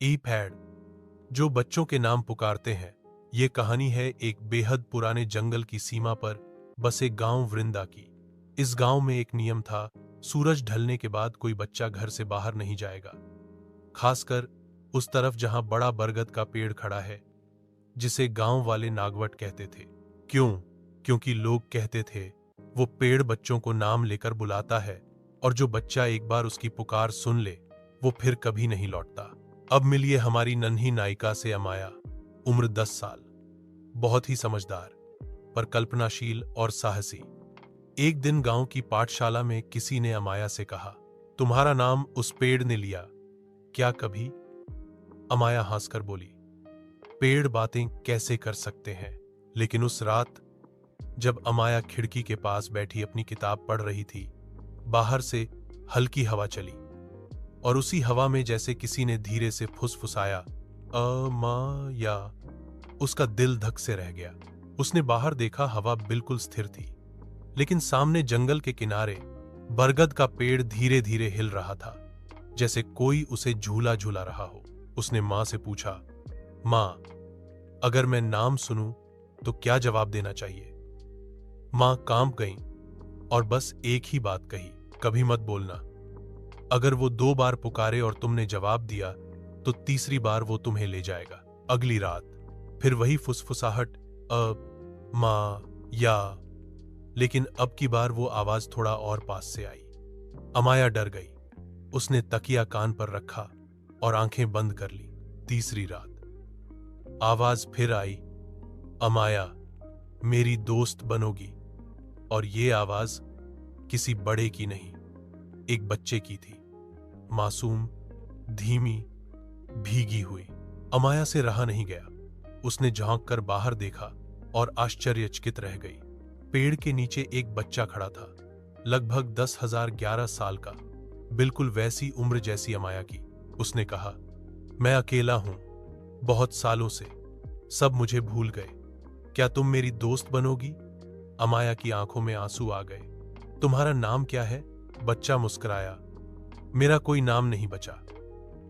ईपैड जो बच्चों के नाम पुकारते हैं। ये कहानी है एक बेहद पुराने जंगल की सीमा पर बसे गांव वृंदा की। इस गांव में एक नियम था, सूरज ढलने के बाद कोई बच्चा घर से बाहर नहीं जाएगा, खासकर उस तरफ जहां बड़ा बरगद का पेड़ खड़ा है, जिसे गांव वाले नागवट कहते थे। क्यों? क्योंकि लोग कहते थे वो पेड़ बच्चों को नाम लेकर बुलाता है और जो बच्चा एक बार उसकी पुकार सुन ले वो फिर कभी नहीं लौटता। अब मिलिए हमारी नन्ही नायिका से अमाया, उम्र 10 साल, बहुत ही समझदार पर कल्पनाशील और साहसी। एक दिन गांव की पाठशाला में किसी ने अमाया से कहा, तुम्हारा नाम उस पेड़ ने लिया क्या कभी? अमाया हंसकर बोली, पेड़ बातें कैसे कर सकते हैं? लेकिन उस रात जब अमाया खिड़की के पास बैठी अपनी किताब पढ़ रही थी, बाहर से हल्की हवा चली और उसी हवा में जैसे किसी ने धीरे से फुसफुसाया, अमाया। उसका दिल धक से रह गया। उसने बाहर देखा, हवा बिल्कुल स्थिर थी, लेकिन सामने जंगल के किनारे बरगद का पेड़ धीरे धीरे हिल रहा था, जैसे कोई उसे झूला झूला रहा हो। उसने मां से पूछा, मां, अगर मैं नाम सुनूं तो क्या जवाब देना चाहिए? मां कांप गईं और बस एक ही बात कही, कभी मत बोलना। अगर वो 2 बार पुकारे और तुमने जवाब दिया तो तीसरी बार वो तुम्हें ले जाएगा। अगली रात फिर वही फुसफुसाहट, मां या। लेकिन अब की बार वो आवाज थोड़ा और पास से आई। अमाया डर गई। उसने तकिया कान पर रखा और आंखें बंद कर ली। तीसरी रात आवाज फिर आई, अमाया, मेरी दोस्त बनोगी? और ये आवाज किसी बड़े की नहीं, एक बच्चे की थी, मासूम, धीमी, भीगी हुई। अमाया से रहा नहीं गया। उसने झांक कर बाहर देखा और आश्चर्यचकित रह गई। पेड़ के नीचे एक बच्चा खड़ा था, लगभग 10,011 साल का, बिल्कुल वैसी उम्र जैसी अमाया की। उसने कहा, मैं अकेला हूं, बहुत सालों से, सब मुझे भूल गए, क्या तुम मेरी दोस्त बनोगी? अमाया की आंखों में आंसू आ गए। तुम्हारा नाम क्या है? बच्चा मुस्कुराया, मेरा कोई नाम नहीं बचा,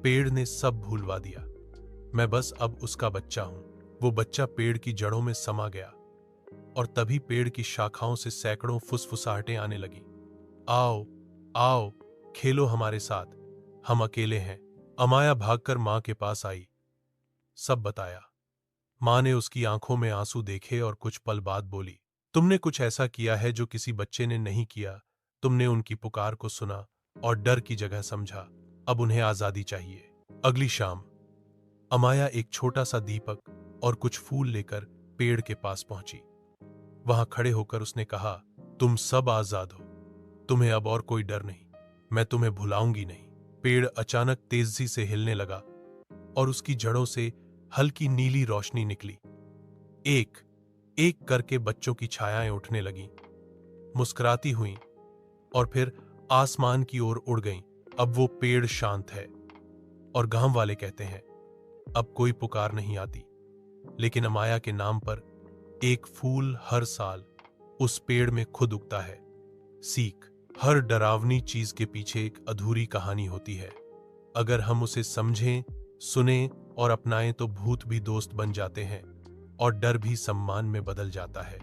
पेड़ ने सब भूलवा दिया, मैं बस अब उसका बच्चा हूं। वो बच्चा पेड़ की जड़ों में समा गया और तभी पेड़ की शाखाओं से सैकड़ों फुसफुसाहटें आने लगी, आओ आओ, खेलो हमारे साथ, हम अकेले हैं। अमाया भागकर मां के पास आई, सब बताया। मां ने उसकी आंखों में आंसू देखे और कुछ पल बाद बोली, तुमने कुछ ऐसा किया है जो किसी बच्चे ने नहीं किया। तुमने उनकी पुकार को सुना और डर की जगह समझा। अब उन्हें आजादी चाहिए। अगली शाम अमाया एक छोटा सा दीपक और कुछ फूल लेकर पेड़ के पास पहुंची। वहां खड़े होकर उसने कहा, तुम सब आजाद हो, तुम्हें अब और कोई डर नहीं, मैं तुम्हें भुलाऊंगी नहीं। पेड़ अचानक तेजी से हिलने लगा और उसकी जड़ों से हल्की नीली रोशनी निकली। एक एक करके बच्चों की छायाएं उठने लगीं, मुस्कुराती हुईं और फिर आसमान की ओर उड़ गईं। अब वो पेड़ शांत है और गांव वाले कहते हैं, अब कोई पुकार नहीं आती, लेकिन अमाया के नाम पर एक फूल हर साल उस पेड़ में खुद उगता है। सीख, हर डरावनी चीज के पीछे एक अधूरी कहानी होती है। अगर हम उसे समझें, सुनें और अपनाएं तो भूत भी दोस्त बन जाते हैं और डर भी सम्मान में बदल जाता है।